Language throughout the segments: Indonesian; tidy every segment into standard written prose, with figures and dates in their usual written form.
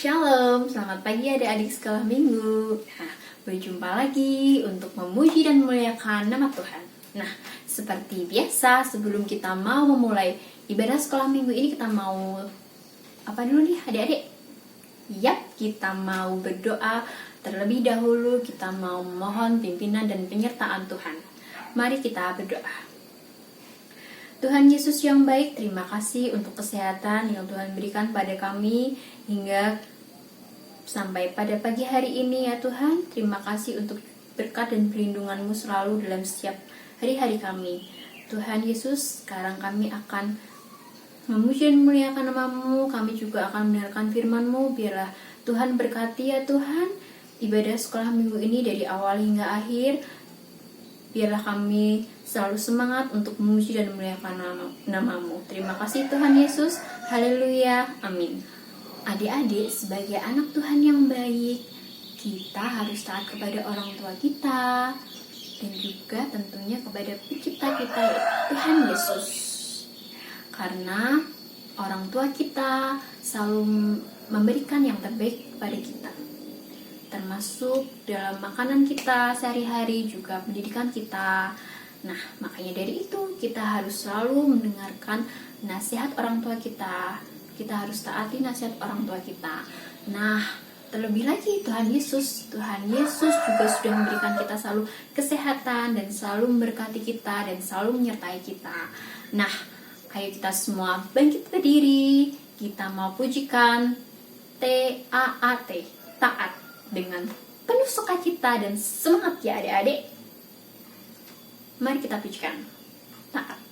Shalom, selamat pagi adik-adik sekolah minggu. Nah, berjumpa lagi untuk memuji dan memuliakan nama Tuhan. Nah, seperti biasa sebelum kita mau memulai ibadah sekolah minggu ini, kita mau apa dulu nih adik-adik? Yap, kita mau berdoa terlebih dahulu. Kita mau mohon pimpinan dan penyertaan Tuhan. Mari kita berdoa. Tuhan Yesus yang baik, terima kasih untuk kesehatan yang Tuhan berikan pada kami hingga sampai pada pagi hari ini ya Tuhan. Terima kasih untuk berkat dan perlindungan-Mu selalu dalam setiap hari-hari kami. Tuhan Yesus, sekarang kami akan memuji dan memuliakan nama-Mu. Kami juga akan mendengarkan firman-Mu. Biarlah Tuhan berkati ya Tuhan ibadah sekolah minggu ini dari awal hingga akhir. Biarlah kami selalu semangat untuk memuji dan memuliakan nama-Mu. Terima kasih Tuhan Yesus. Haleluya. Amin. Adik-adik, sebagai anak Tuhan yang baik, kita harus taat kepada orang tua kita dan juga tentunya kepada pencipta kita, Tuhan Yesus. Karena orang tua kita selalu memberikan yang terbaik kepada kita, termasuk dalam makanan kita sehari-hari, juga pendidikan kita. Nah, makanya dari itu kita harus selalu mendengarkan nasihat orang tua kita. Kita harus taati nasihat orang tua kita. Nah, terlebih lagi Tuhan Yesus juga sudah memberikan kita selalu kesehatan dan selalu memberkati kita dan selalu menyertai kita. Nah, ayo kita semua bangkit berdiri. Kita mau pujikan T-A-A-T, taat, dengan penuh sukacita dan semangat ya adik-adik. Mari kita pujikan taat.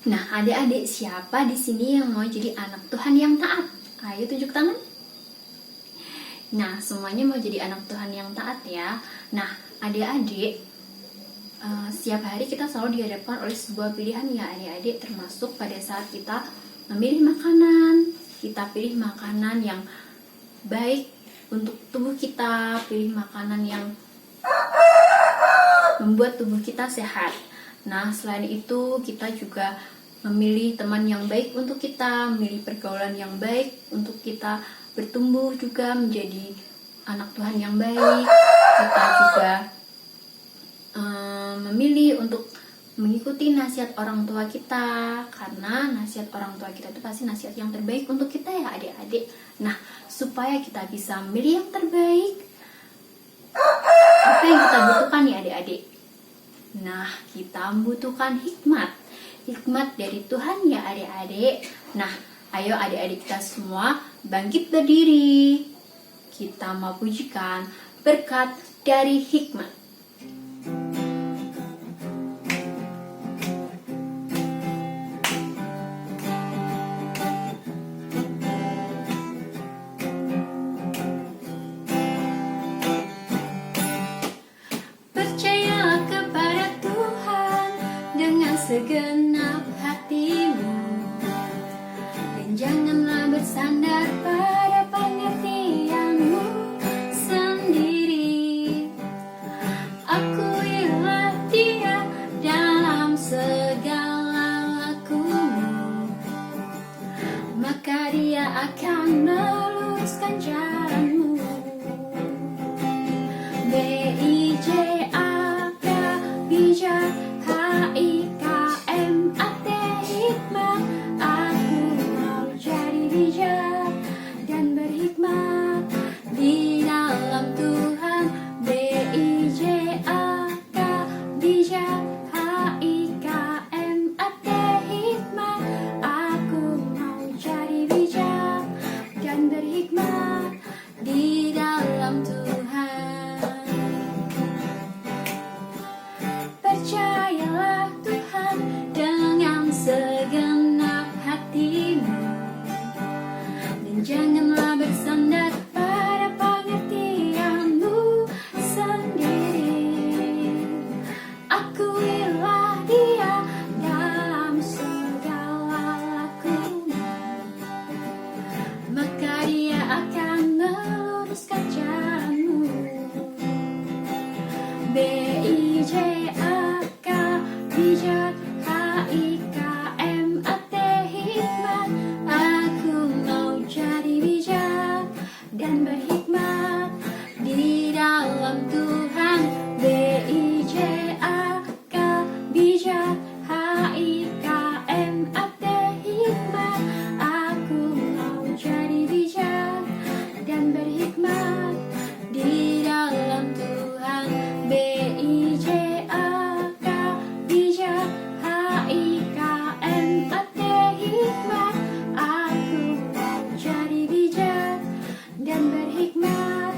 Nah, adik-adik, siapa di sini yang mau jadi anak Tuhan yang taat? Ayo tunjuk tangan. Nah, semuanya mau jadi anak Tuhan yang taat ya. Nah, adik-adik, setiap hari kita selalu dihadapkan oleh sebuah pilihan ya adik-adik, termasuk pada saat kita memilih makanan. Kita pilih makanan yang baik untuk tubuh kita, pilih makanan yang membuat tubuh kita sehat. Nah, selain itu kita juga memilih teman yang baik untuk kita, memilih pergaulan yang baik untuk kita bertumbuh juga menjadi anak Tuhan yang baik, kita juga memilih untuk mengikuti nasihat orang tua kita, karena nasihat orang tua kita itu pasti nasihat yang terbaik untuk kita ya adik-adik. Nah, supaya kita bisa memilih yang terbaik, apa yang kita butuhkan ya adik-adik? Nah, kita membutuhkan hikmat dari Tuhan ya adik-adik. Nah, ayo adik-adik kita semua bangkit berdiri. Kita mau pujikan berkat dari hikmat. Percayalah kepada Tuhan dengan segenap hatimu, dan janganlah bersandar pada pengertianmu sendiri. Akuilah Dia dalam segala lakumu, maka Dia akan meluruskan jalanmu. B-I-J-A-K, bijak, H-I-K-M-A-T, hikmat. Aku mau jadi bijak dan berhikmat di dalam Tuhan. B-I-J-A-K, bijak, H-I-K-M-A-T, hikmat. Aku mau jadi bijak dan berhikmat di dalam Tuhan. Percayalah Tuhan dengan segenap hatimu, dan janganlah bersandar pada pengertianmu sendiri. Akuilah Dia dalam segala lakumu, maka Dia akan meluruskan jalanmu. B-I-J-A-K, bijak, H-I-K-M-A-T, hikmat. Aku mau jadi bijak dan berhikmat di dalam Tuhan. B-I-J-A-K, bijak, H-I-K-M-A-T, hikmat. Aku mau jadi bijak dan berhikmat di dalam Tuhan. B-I-J-A-K, bijak, H-I-K-M-A-T, hikmat. Aku mau jadi bijak dan berhikmat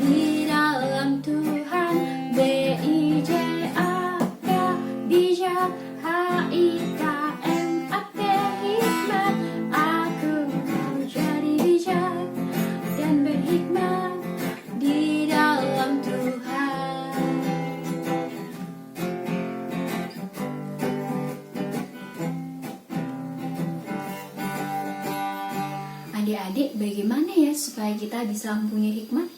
di dalam Tuhan. B-I-J-A-K, bijak, H-I-K-M-A-T, hikmat. Aku mau jadi bijak dan berhikmat di dalam Tuhan. Adik-adik, bagaimana ya supaya kita bisa mempunyai hikmat?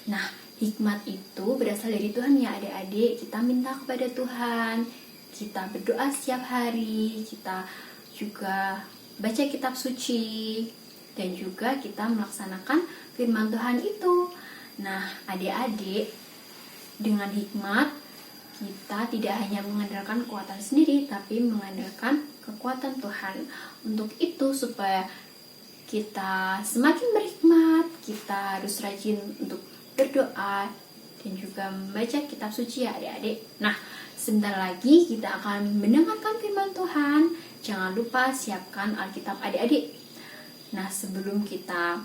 Nah, hikmat itu berasal dari Tuhan ya adik-adik. Kita minta kepada Tuhan, kita berdoa setiap hari, kita juga baca kitab suci, dan juga kita melaksanakan firman Tuhan itu. Nah, adik-adik, dengan hikmat kita tidak hanya mengandalkan kekuatan sendiri, tapi mengandalkan kekuatan Tuhan. Untuk itu, supaya kita semakin berhikmat, kita harus rajin untuk berdoa dan juga membaca kitab suci ya adik-adik. Nah, sebentar lagi kita akan mendengarkan firman Tuhan. Jangan lupa siapkan Alkitab adik-adik. Nah, sebelum kita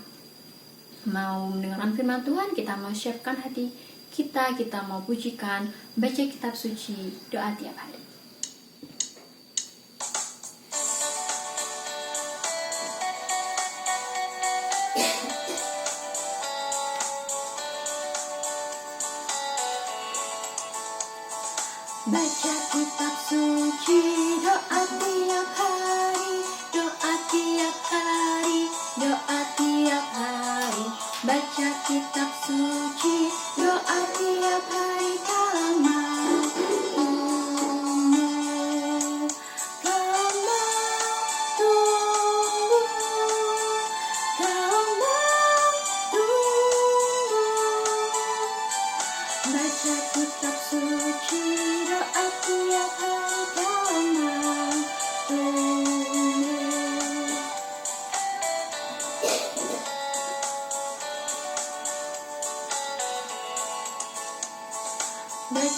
mau mendengarkan firman Tuhan, kita mau siapkan hati kita mau pujikan, baca kitab suci, doa tiap hari. Baca kitab suci, doa tiap hari, doa tiap hari, doa tiap hari. Baca kitab suci, doa tiap hari, kalau mau tunggu, kalau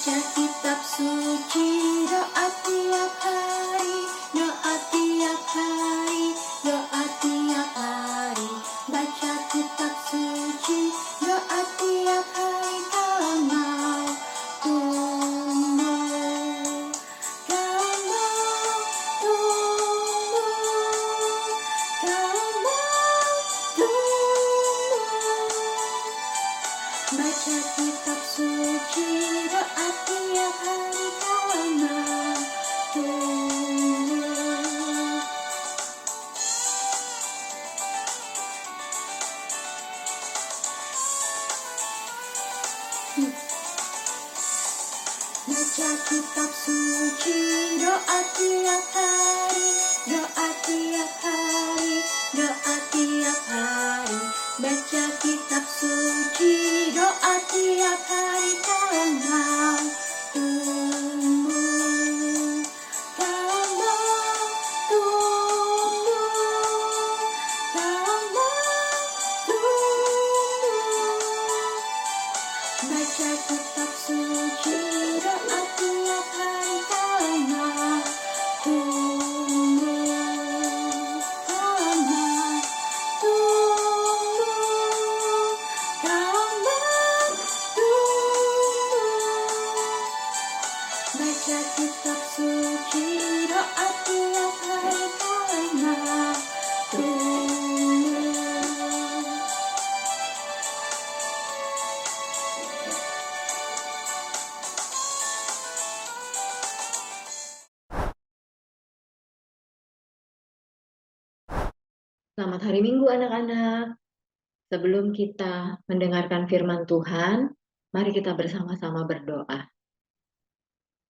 Baca kitab suci, doa tiap hari, doa tiap hari, doa tiap hari. Baca kitab suci, doa tiap hari, kau mau tumbuh, kau mau tumbuh, kau mau tumbuh. Baca kitab suci, doa tiap hari, kau mau tumbuh. Baca kitab suci, doa tiap hari, doa tiap hari, doa tiap hari. Baca kitab suci, doa tiap hari, kau mau tumbuh, kau mau tumbuh, kau mau tumbuh. Baca kitab suci, doa tiap hari, kau mau tumbuh, kau mau tumbuh, kau mau tumbuh. Baca kitab suci, doa tiap hari, kau mau tumbuh. Selamat hari Minggu anak-anak. Sebelum kita mendengarkan firman Tuhan, mari kita bersama-sama berdoa.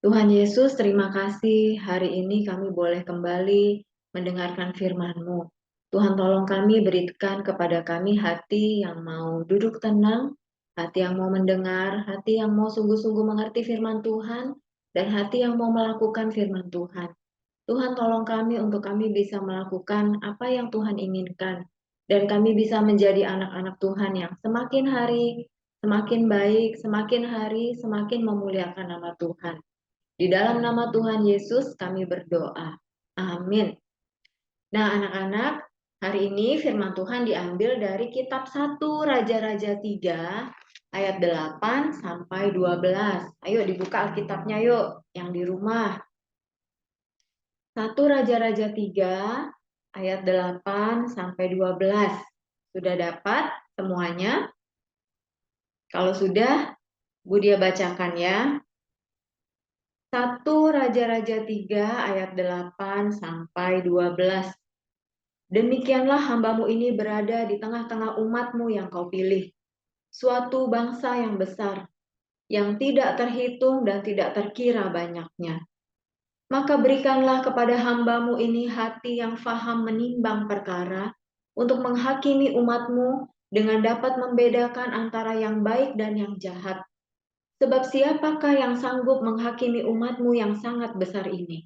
Tuhan Yesus, terima kasih hari ini kami boleh kembali mendengarkan firman-Mu. Tuhan tolong kami berikan kepada kami hati yang mau duduk tenang, hati yang mau mendengar, hati yang mau sungguh-sungguh mengerti firman Tuhan, dan hati yang mau melakukan firman Tuhan. Tuhan tolong kami untuk kami bisa melakukan apa yang Tuhan inginkan. Dan kami bisa menjadi anak-anak Tuhan yang semakin hari, semakin baik, semakin hari, semakin memuliakan nama Tuhan. Di dalam nama Tuhan Yesus kami berdoa. Amin. Nah anak-anak, hari ini firman Tuhan diambil dari kitab 1 Raja-Raja 3 ayat 8 sampai 12. Ayo dibuka Alkitabnya yuk, yang di rumah. 1 Raja-Raja 3 ayat 8 sampai 12. Sudah dapat semuanya? Kalau sudah, Budia bacakan ya. 1 Raja-Raja 3 ayat 8 sampai 12. Demikianlah hambamu ini berada di tengah-tengah umatmu yang kau pilih. Suatu bangsa yang besar, yang tidak terhitung dan tidak terkira banyaknya. Maka berikanlah kepada hambamu ini hati yang faham menimbang perkara, untuk menghakimi umatmu dengan dapat membedakan antara yang baik dan yang jahat. Sebab siapakah yang sanggup menghakimi umatmu yang sangat besar ini?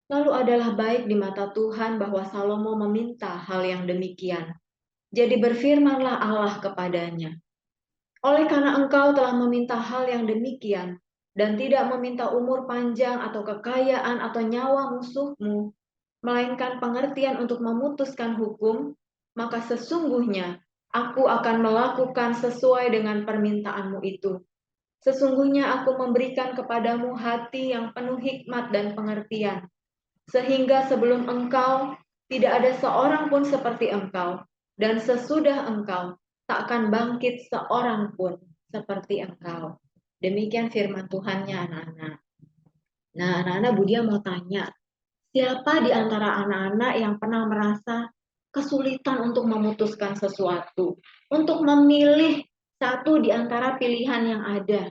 Lalu adalah baik di mata Tuhan bahwa Salomo meminta hal yang demikian. Jadi berfirmanlah Allah kepadanya, oleh karena engkau telah meminta hal yang demikian, dan tidak meminta umur panjang atau kekayaan atau nyawa musuhmu, melainkan pengertian untuk memutuskan hukum, maka sesungguhnya aku akan melakukan sesuai dengan permintaanmu itu. Sesungguhnya aku memberikan kepadamu hati yang penuh hikmat dan pengertian, sehingga sebelum engkau tidak ada seorang pun seperti engkau, dan sesudah engkau tak akan bangkit seorang pun seperti engkau. Demikian firman Tuhannya anak-anak. Nah anak-anak Budia mau tanya, siapa di antara anak-anak yang pernah merasa kesulitan untuk memutuskan sesuatu, untuk memilih satu di antara pilihan yang ada?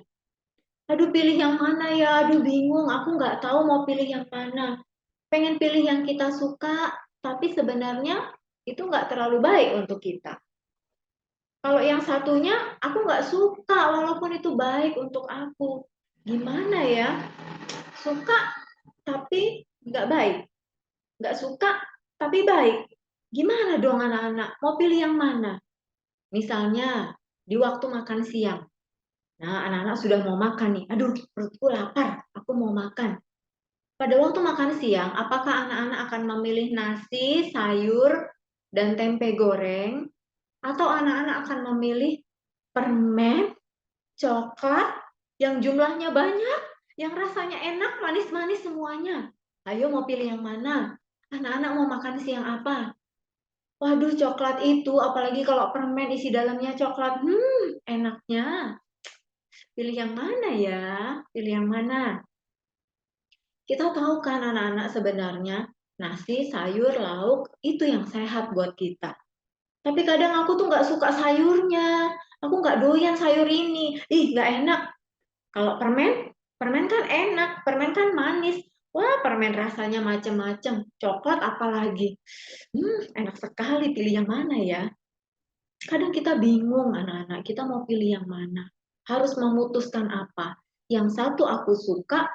Aduh pilih yang mana ya, aduh bingung, aku nggak tahu mau pilih yang mana. Pengen pilih yang kita suka, tapi sebenarnya itu nggak terlalu baik untuk kita. Kalau yang satunya, aku nggak suka, walaupun itu baik untuk aku. Gimana ya? Suka, tapi nggak baik. Nggak suka, tapi baik. Gimana dong anak-anak? Mau pilih yang mana? Misalnya, di waktu makan siang. Nah, anak-anak sudah mau makan nih. Aduh, perutku lapar, aku mau makan. Pada waktu makan siang, apakah anak-anak akan memilih nasi, sayur, dan tempe goreng? Atau anak-anak akan memilih permen, coklat, yang jumlahnya banyak, yang rasanya enak, manis-manis semuanya? Ayo mau pilih yang mana? Anak-anak mau makan siang apa? Waduh, coklat itu, apalagi kalau permen isi dalamnya coklat. Enaknya. Pilih yang mana ya? Pilih yang mana? Kita tahu kan anak-anak sebenarnya nasi, sayur, lauk itu yang sehat buat kita. Tapi kadang aku tuh nggak suka sayurnya. Aku nggak doyan sayur ini. Ih, nggak enak. Kalau permen, permen kan enak. Permen kan manis. Wah, permen rasanya macem-macem. Coklat apalagi. Enak sekali. Pilih yang mana ya? Kadang kita bingung anak-anak. Kita mau pilih yang mana? Harus memutuskan apa? Yang satu aku suka,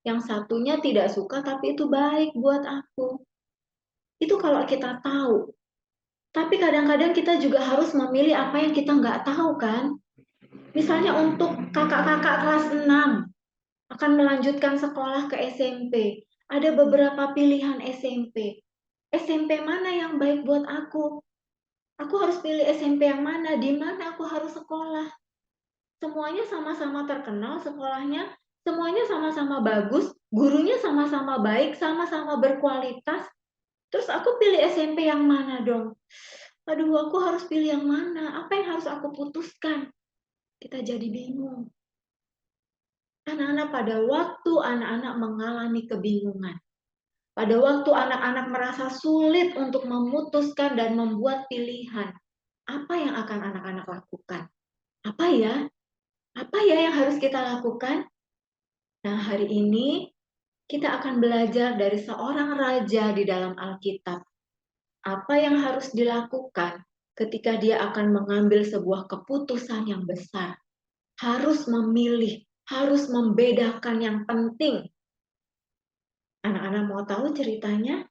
yang satunya tidak suka, tapi itu baik buat aku. Itu kalau kita tahu. Tapi kadang-kadang kita juga harus memilih apa yang kita nggak tahu kan. Misalnya untuk kakak-kakak kelas 6 akan melanjutkan sekolah ke SMP. Ada beberapa pilihan SMP. SMP mana yang baik buat aku? Aku harus pilih SMP yang mana? Di mana aku harus sekolah? Semuanya sama-sama terkenal sekolahnya, semuanya sama-sama bagus, gurunya sama-sama baik, sama-sama berkualitas. Terus aku pilih SMP yang mana dong? Aduh, aku harus pilih yang mana? Apa yang harus aku putuskan? Kita jadi bingung. Anak-anak pada waktu anak-anak mengalami kebingungan, pada waktu anak-anak merasa sulit untuk memutuskan dan membuat pilihan, apa yang akan anak-anak lakukan? Apa ya? Apa ya yang harus kita lakukan? Nah, hari ini kita akan belajar dari seorang raja di dalam Alkitab. Apa yang harus dilakukan ketika dia akan mengambil sebuah keputusan yang besar? Harus memilih, harus membedakan yang penting. Anak-anak mau tahu ceritanya?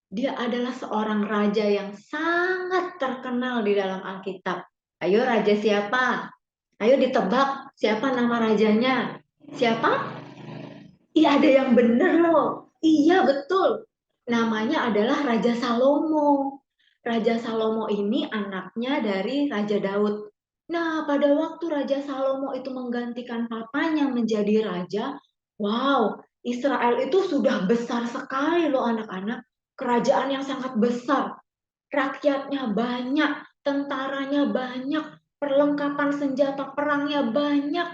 Dia adalah seorang raja yang sangat terkenal di dalam Alkitab. Ayo, raja siapa? Ayo ditebak, siapa nama rajanya? Siapa? Iya, ada yang benar loh. Iya, betul. Namanya adalah Raja Salomo. Raja Salomo ini anaknya dari Raja Daud. Nah, pada waktu Raja Salomo itu menggantikan papanya menjadi raja, wow, Israel itu sudah besar sekali loh anak-anak. Kerajaan yang sangat besar. Rakyatnya banyak, tentaranya banyak, perlengkapan senjata perangnya banyak.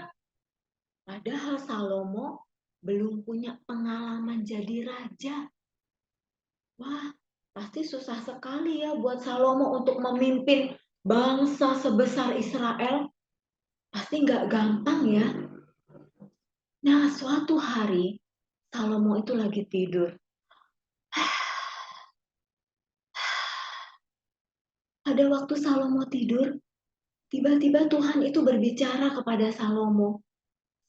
Padahal Salomo belum punya pengalaman jadi raja. Wah, pasti susah sekali ya buat Salomo untuk memimpin bangsa sebesar Israel. Pasti nggak gampang ya. Nah, suatu hari Salomo itu lagi tidur. Pada waktu Salomo tidur, tiba-tiba Tuhan itu berbicara kepada Salomo.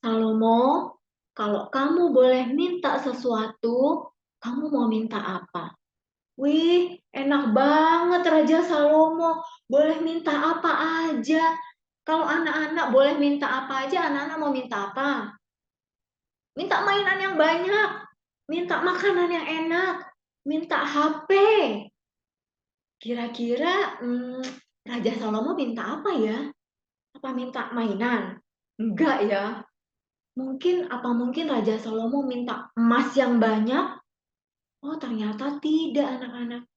Salomo, kalau kamu boleh minta sesuatu, kamu mau minta apa? Wih, enak banget Raja Salomo. Boleh minta apa aja. Kalau anak-anak boleh minta apa aja, anak-anak mau minta apa? Minta mainan yang banyak. Minta makanan yang enak. Minta HP. Kira-kira Raja Salomo minta apa ya? Apa minta mainan? Enggak ya. Mungkin Raja Salomo minta emas yang banyak? Oh, ternyata tidak anak-anak.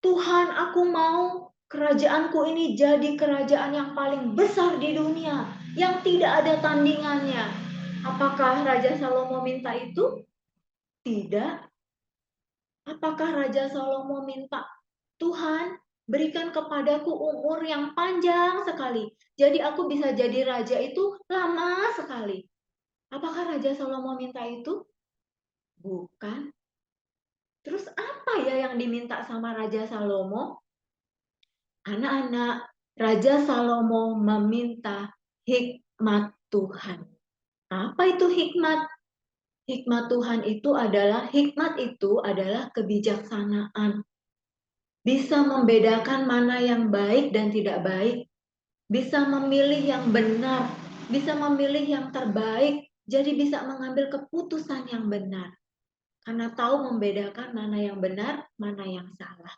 Tuhan, aku mau kerajaanku ini jadi kerajaan yang paling besar di dunia, yang tidak ada tandingannya. Apakah Raja Salomo minta itu? Tidak. Apakah Raja Salomo minta, Tuhan, berikan kepadaku umur yang panjang sekali. Jadi aku bisa jadi raja itu lama sekali. Apakah Raja Salomo minta itu? Bukan. Terus apa ya yang diminta sama Raja Salomo? Anak-anak, Raja Salomo meminta hikmat Tuhan. Apa itu hikmat? Hikmat itu adalah kebijaksanaan. Bisa membedakan mana yang baik dan tidak baik. bisa memilih yang benar, bisa memilih yang terbaik, jadi bisa mengambil keputusan yang benar. Karena tahu membedakan mana yang benar, mana yang salah.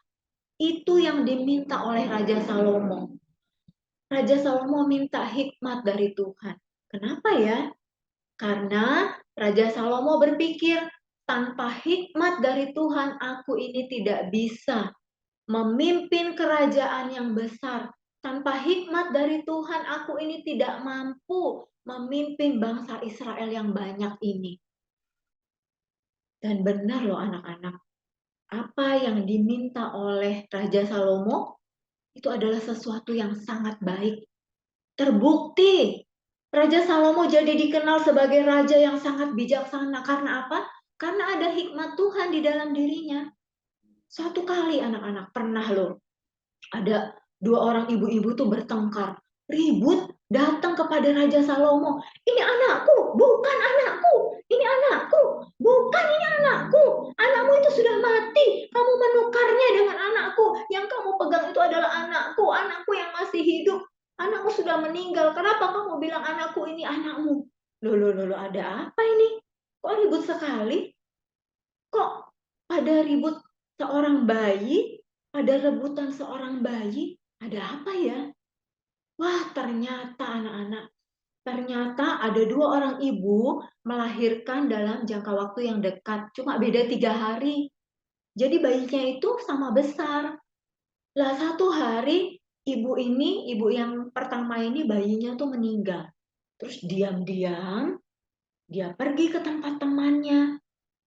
Itu yang diminta oleh Raja Salomo. Raja Salomo minta hikmat dari Tuhan. Kenapa ya? Karena Raja Salomo berpikir, tanpa hikmat dari Tuhan, aku ini tidak bisa memimpin kerajaan yang besar. Tanpa hikmat dari Tuhan, aku ini tidak mampu memimpin bangsa Israel yang banyak ini. Dan benar loh anak-anak, apa yang diminta oleh Raja Salomo itu adalah sesuatu yang sangat baik. Terbukti, Raja Salomo jadi dikenal sebagai raja yang sangat bijaksana. Karena apa? Karena ada hikmat Tuhan di dalam dirinya. Suatu kali anak-anak pernah loh, ada dua orang ibu-ibu tuh bertengkar, ribut, datang kepada Raja Salomo. Ini anakku, bukan anakku. Ini anakku, bukan ini anakku. Anakmu itu sudah mati. Kamu menukarnya dengan anakku. Yang kamu pegang itu adalah anakku. Anakku yang masih hidup. Anakmu sudah meninggal. Kenapa kamu bilang anakku ini anakmu? Loh, ada apa ini? Kok ribut sekali? Kok ada ribut seorang bayi? Ada rebutan seorang bayi? Ada apa ya? Wah, ternyata anak-anak, ternyata ada dua orang ibu melahirkan dalam jangka waktu yang dekat. Cuma beda 3 hari. Jadi bayinya itu sama besar. Lah satu hari ibu yang pertama ini bayinya tuh meninggal. Terus diam-diam dia pergi ke tempat temannya.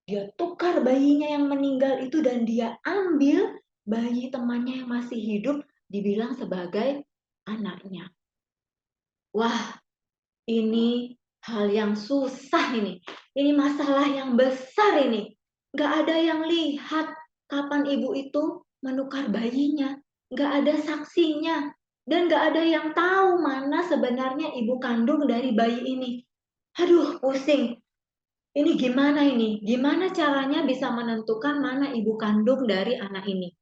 Dia tukar bayinya yang meninggal itu dan dia ambil bayi temannya yang masih hidup dibilang sebagai anaknya. Wah, ini hal yang susah ini. Ini masalah yang besar ini. Gak ada yang lihat kapan ibu itu menukar bayinya. Gak ada saksinya. Dan gak ada yang tahu mana sebenarnya ibu kandung dari bayi ini. Aduh, pusing. Ini gimana ini? Gimana caranya bisa menentukan mana ibu kandung dari anak ini?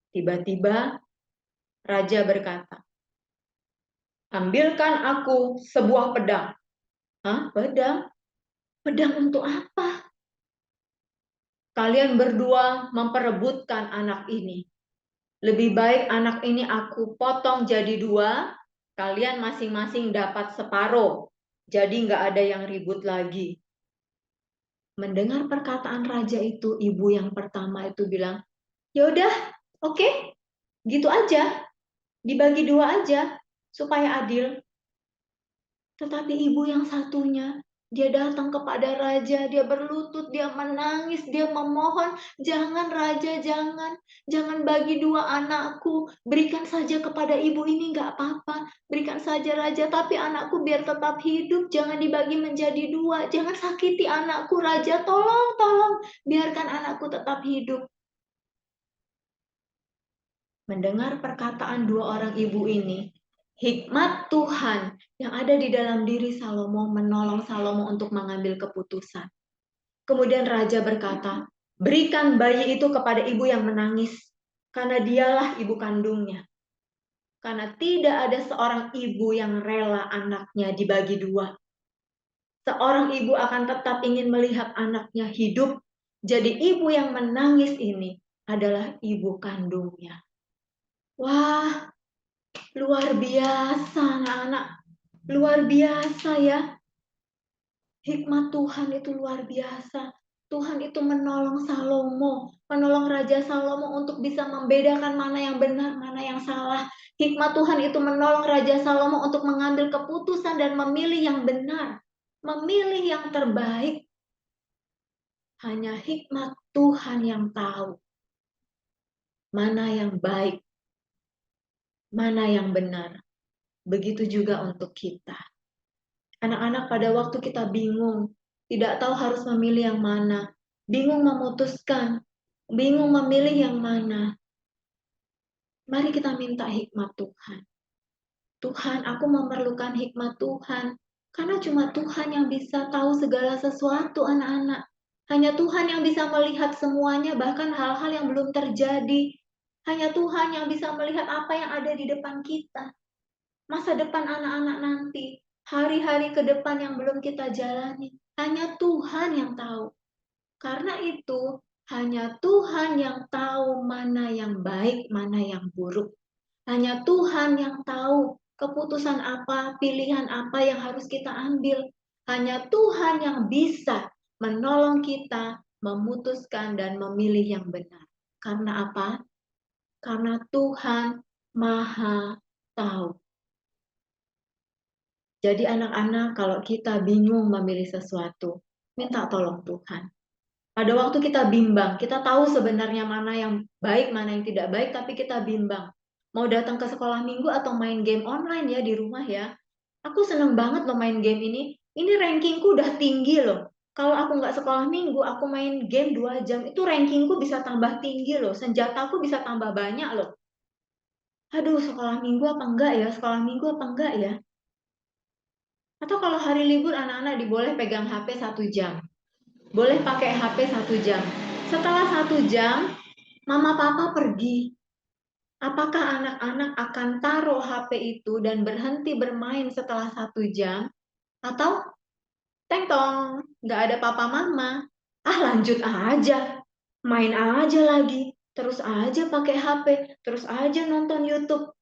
Tiba-tiba raja berkata, ambilkan aku sebuah pedang. Hah? Pedang? Pedang untuk apa? Kalian berdua memperebutkan anak ini. Lebih baik anak ini aku potong jadi 2, kalian masing-masing dapat separuh. Jadi nggak ada yang ribut lagi. Mendengar perkataan raja itu, ibu yang pertama itu bilang, ya udah, oke, gitu aja, dibagi 2 aja supaya adil. Tetapi ibu yang satunya, dia datang kepada raja, dia berlutut, dia menangis, dia memohon, jangan raja, jangan bagi 2 anakku, berikan saja kepada ibu ini nggak apa-apa, berikan saja raja, tapi anakku biar tetap hidup, jangan dibagi menjadi 2, jangan sakiti anakku raja, tolong, biarkan anakku tetap hidup. Mendengar perkataan 2 orang ibu ini, hikmat Tuhan yang ada di dalam diri Salomo menolong Salomo untuk mengambil keputusan. Kemudian raja berkata, berikan bayi itu kepada ibu yang menangis, karena dialah ibu kandungnya. Karena tidak ada seorang ibu yang rela anaknya dibagi 2. Seorang ibu akan tetap ingin melihat anaknya hidup, jadi ibu yang menangis ini adalah ibu kandungnya. Wah, luar biasa anak-anak, luar biasa ya. Hikmat Tuhan itu luar biasa. Tuhan itu menolong Salomo, menolong Raja Salomo untuk bisa membedakan mana yang benar, mana yang salah. Hikmat Tuhan itu menolong Raja Salomo untuk mengambil keputusan dan memilih yang benar, memilih yang terbaik. Hanya hikmat Tuhan yang tahu mana yang baik, mana yang benar. Begitu juga untuk kita. Anak-anak pada waktu kita bingung, tidak tahu harus memilih yang mana, bingung memutuskan, bingung memilih yang mana. Mari kita minta hikmat Tuhan. Tuhan, aku memerlukan hikmat Tuhan. Karena cuma Tuhan yang bisa tahu segala sesuatu anak-anak. Hanya Tuhan yang bisa melihat semuanya, bahkan hal-hal yang belum terjadi. Hanya Tuhan yang bisa melihat apa yang ada di depan kita. masa depan anak-anak nanti, hari-hari ke depan yang belum kita jalani, hanya Tuhan yang tahu. Karena itu, hanya Tuhan yang tahu mana yang baik, mana yang buruk. Hanya Tuhan yang tahu keputusan apa, pilihan apa yang harus kita ambil. Hanya Tuhan yang bisa menolong kita memutuskan dan memilih yang benar. Karena apa? Karena Tuhan Maha Tahu. Jadi anak-anak, kalau kita bingung memilih sesuatu, minta tolong Tuhan. Pada waktu kita bimbang, kita tahu sebenarnya mana yang baik, mana yang tidak baik, tapi kita bimbang. Mau datang ke sekolah minggu atau main game online ya di rumah ya. Aku seneng banget loh main game ini. Ini rankingku udah tinggi loh. Kalau aku nggak sekolah minggu, aku main game 2 jam, itu rankingku bisa tambah tinggi loh. Senjataku bisa tambah banyak loh. Aduh, sekolah minggu apa enggak ya? Sekolah minggu apa enggak ya? Atau kalau hari libur anak-anak diboleh pegang HP 1 jam. Boleh pakai HP 1 jam. Setelah 1 jam, mama papa pergi. Apakah anak-anak akan taruh HP itu dan berhenti bermain setelah 1 jam? Atau teng-tong, nggak ada papa mama. Lanjut aja. Main aja lagi. Terus aja pakai HP. Terus aja nonton YouTube.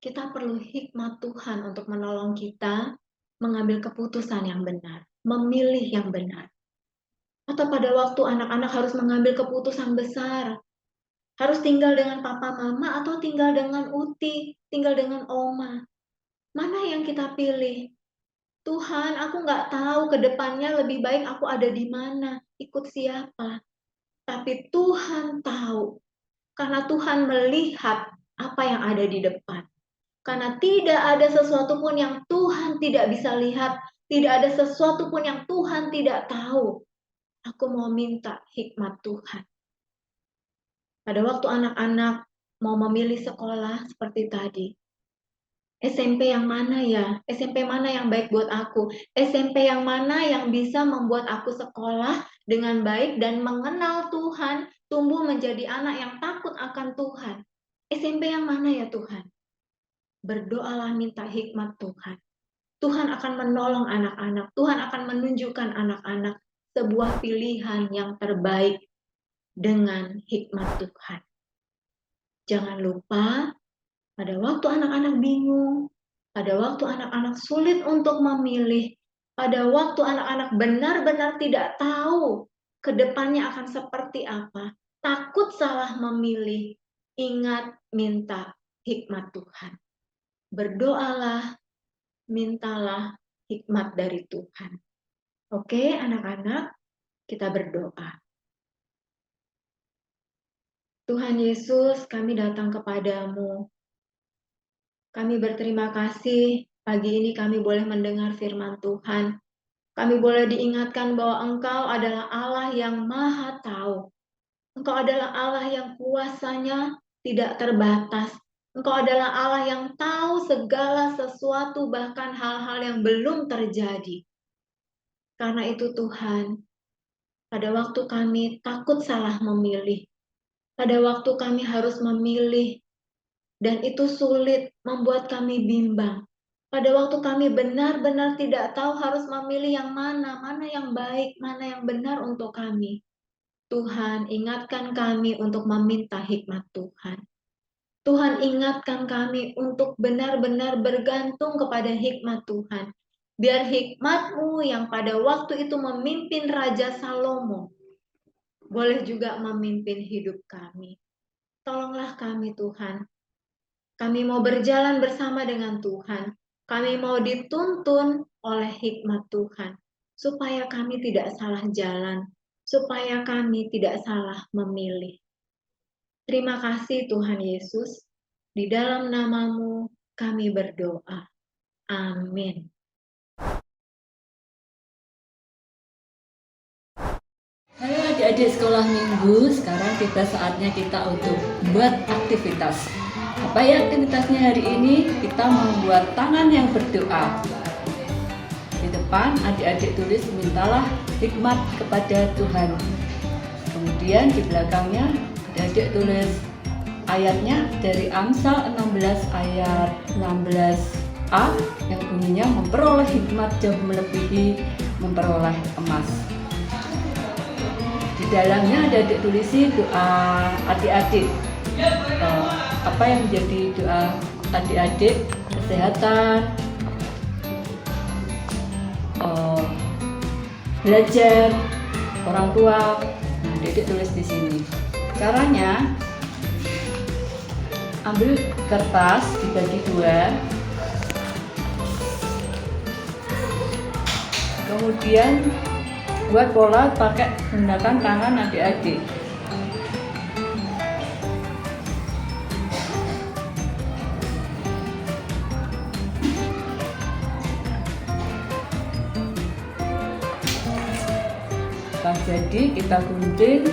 Kita perlu hikmat Tuhan untuk menolong kita mengambil keputusan yang benar. Memilih yang benar. Atau pada waktu anak-anak harus mengambil keputusan besar. Harus tinggal dengan papa mama atau tinggal dengan uti, tinggal dengan oma. Mana yang kita pilih? Tuhan, aku nggak tahu ke depannya lebih baik aku ada di mana, ikut siapa. Tapi Tuhan tahu, karena Tuhan melihat apa yang ada di depan. Karena tidak ada sesuatu pun yang Tuhan tidak bisa lihat, tidak ada sesuatu pun yang Tuhan tidak tahu. Aku mau minta hikmat Tuhan. Pada waktu anak-anak mau memilih sekolah seperti tadi, SMP yang mana ya? SMP mana yang baik buat aku? SMP yang mana yang bisa membuat aku sekolah dengan baik dan mengenal Tuhan, tumbuh menjadi anak yang takut akan Tuhan? SMP yang mana ya Tuhan? Berdoalah minta hikmat Tuhan. Tuhan akan menolong anak-anak. Tuhan akan menunjukkan anak-anak sebuah pilihan yang terbaik dengan hikmat Tuhan. Jangan lupa, pada waktu anak-anak bingung, pada waktu anak-anak sulit untuk memilih, pada waktu anak-anak benar-benar tidak tahu ke depannya akan seperti apa, takut salah memilih, ingat minta hikmat Tuhan. Berdoalah, mintalah hikmat dari Tuhan. Oke, anak-anak, kita berdoa. Tuhan Yesus, kami datang kepadamu. Kami berterima kasih, pagi ini kami boleh mendengar firman Tuhan. Kami boleh diingatkan bahwa Engkau adalah Allah yang Maha Tahu. Engkau adalah Allah yang kuasanya tidak terbatas. Engkau adalah Allah yang tahu segala sesuatu, bahkan hal-hal yang belum terjadi. Karena itu Tuhan, pada waktu kami takut salah memilih, pada waktu kami harus memilih, dan itu sulit membuat kami bimbang. Pada waktu kami benar-benar tidak tahu harus memilih yang mana yang baik, mana yang benar untuk kami. Tuhan, ingatkan kami untuk meminta hikmat Tuhan. Tuhan, ingatkan kami untuk benar-benar bergantung kepada hikmat Tuhan. Biar hikmat-Mu yang pada waktu itu memimpin Raja Salomo, boleh juga memimpin hidup kami. Tolonglah kami Tuhan. Kami mau berjalan bersama dengan Tuhan. Kami mau dituntun oleh hikmat Tuhan. Supaya kami tidak salah jalan. Supaya kami tidak salah memilih. Terima kasih Tuhan Yesus. Di dalam nama-Mu kami berdoa. Amin. Halo adik-adik sekolah minggu, sekarang saatnya kita untuk buat aktivitas. Apa ya aktivitasnya hari ini? Kita membuat tangan yang berdoa. Di depan adik-adik tulis mintalah hikmat kepada Tuhan. Kemudian di belakangnya adik-adik tulis ayatnya dari Amsal 16 ayat 16a yang bunyinya memperoleh hikmat jauh melebihi memperoleh emas. Di dalamnya ada ditulis doa adik-adik. Apa yang menjadi doa adik-adik? Kesehatan, belajar, orang tua. Nah, Dedek tulis di sini. Caranya, ambil kertas dibagi dua, kemudian buat pola pakai menggunakan tangan adik-adik. Pas jadi kita gunting.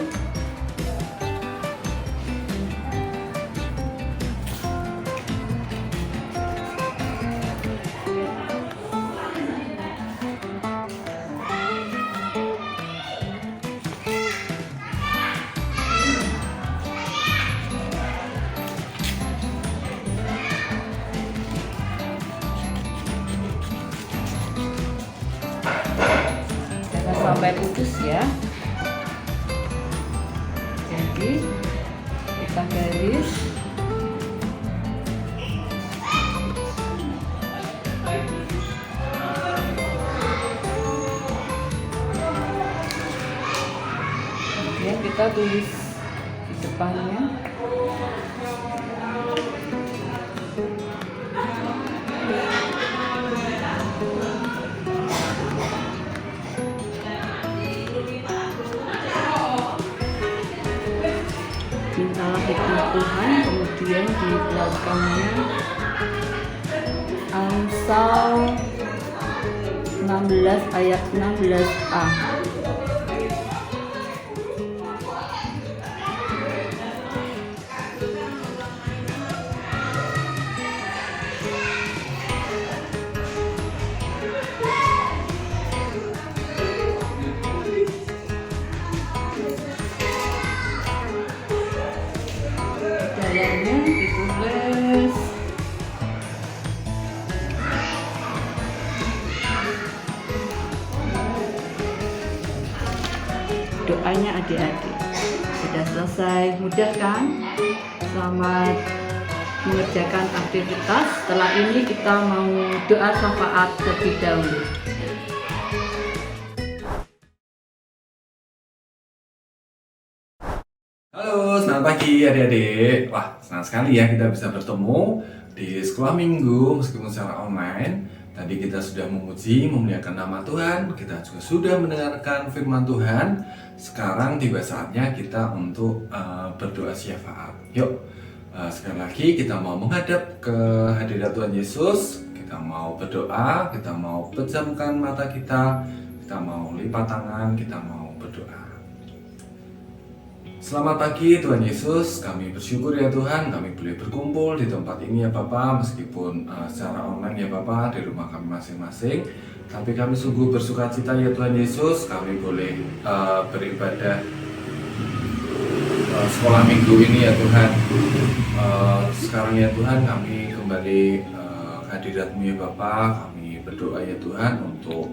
Jangan sampai putus ya. Jadi kita garis. Kemudian kita tulis di depannya. Mintalah hikmat Tuhan, kemudian di belakangnya Amsal 16 ayat 16a. Dalamnya ditulis doanya adik-adik. Sudah selesai, mudah kan? Selamat mengerjakan aktivitas. Setelah ini kita mau doa syafaat terlebih dahulu. Halo, selamat pagi adik-adik. Wah, senang sekali ya kita bisa bertemu di sekolah minggu meskipun secara online. Tadi kita sudah memuji, memuliakan nama Tuhan. Kita juga sudah mendengarkan firman Tuhan. Sekarang tiba saatnya kita untuk berdoa syafaat. Yuk, sekali lagi kita mau menghadap ke hadirat Tuhan Yesus. Kita mau berdoa, kita mau pejamkan mata kita mau lipat tangan, kita mau berdoa. Selamat pagi Tuhan Yesus, kami bersyukur ya Tuhan, kami boleh berkumpul di tempat ini ya Bapa, meskipun secara online ya Bapa, di rumah kami masing-masing. Tapi kami sungguh bersuka cita ya Tuhan Yesus, kami boleh beribadah sekolah minggu ini ya Tuhan. Sekarang ya Tuhan, kami kembali ke hadirat-Mu ya Bapa, kami berdoa ya Tuhan untuk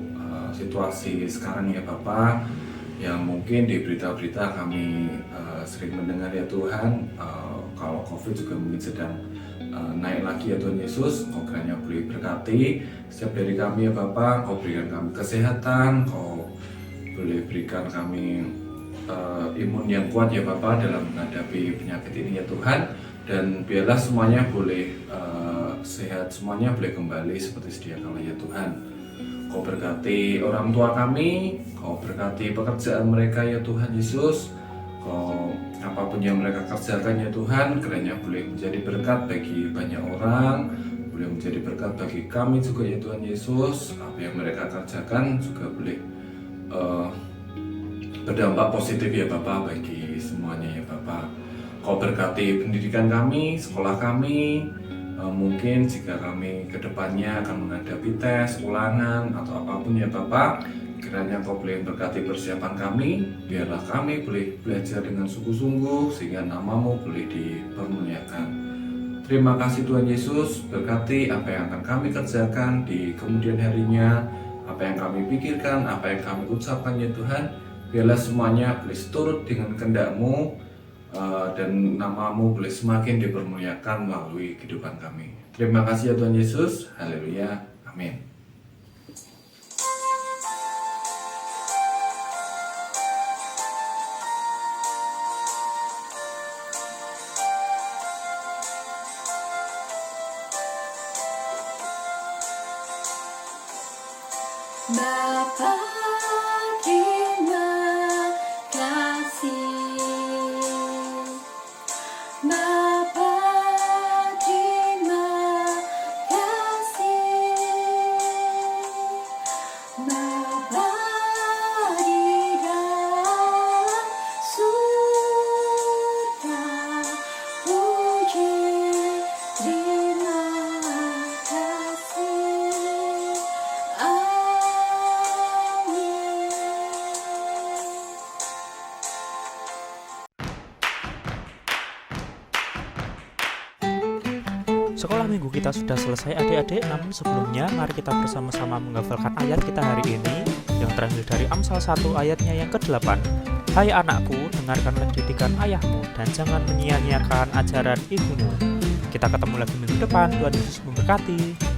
situasi sekarang ya Bapa, yang mungkin di berita-berita kami sering mendengar ya Tuhan, kalau COVID juga mungkin sedang naik lagi ya Tuhan Yesus. Kau kiranya boleh berkati setiap dari kami ya Bapa, Kau berikan kami kesehatan, Kau boleh berikan kami imun yang kuat ya Bapa dalam menghadapi penyakit ini ya Tuhan. Dan biarlah semuanya boleh sehat, semuanya boleh kembali seperti sedia kala ya Tuhan. Kau berkati orang tua kami, Kau berkati pekerjaan mereka ya Tuhan Yesus. Kau apapun yang mereka kerjakan ya Tuhan, kiranya boleh menjadi berkat bagi banyak orang, boleh menjadi berkat bagi kami juga ya Tuhan Yesus. Apa yang mereka kerjakan juga boleh berdampak positif ya Bapak bagi semuanya ya Bapak. Kau berkati pendidikan kami, sekolah kami. Mungkin jika kami kedepannya akan menghadapi tes, ulangan atau apapun ya Bapak, kiranya Engkau boleh berkati persiapan kami, biarlah kami boleh belajar dengan sungguh-sungguh sehingga nama-Mu boleh dipermuliakan. Terima kasih Tuhan Yesus, berkati apa yang akan kami kerjakan di kemudian harinya, apa yang kami pikirkan, apa yang kami ucapkan ya Tuhan. Biarlah semuanya boleh turut dengan kehendak-Mu, dan nama-Mu boleh semakin dipermuliakan melalui kehidupan kami. Terima kasih ya Tuhan Yesus, haleluya, amin. Bapa, terima kasih. Bapa, terima kasih. Bapa di dalam surga, puji, terima kasih. Sekolah minggu kita sudah selesai adik-adik, namun sebelumnya mari kita bersama-sama menghafalkan ayat kita hari ini yang terambil dari Amsal 1 ayatnya yang ke-8. Hai anakku, dengarkanlah didikan ayahmu dan jangan menyia-nyiakan ajaran ibumu. Kita ketemu lagi minggu depan, Tuhan Yesus memberkati.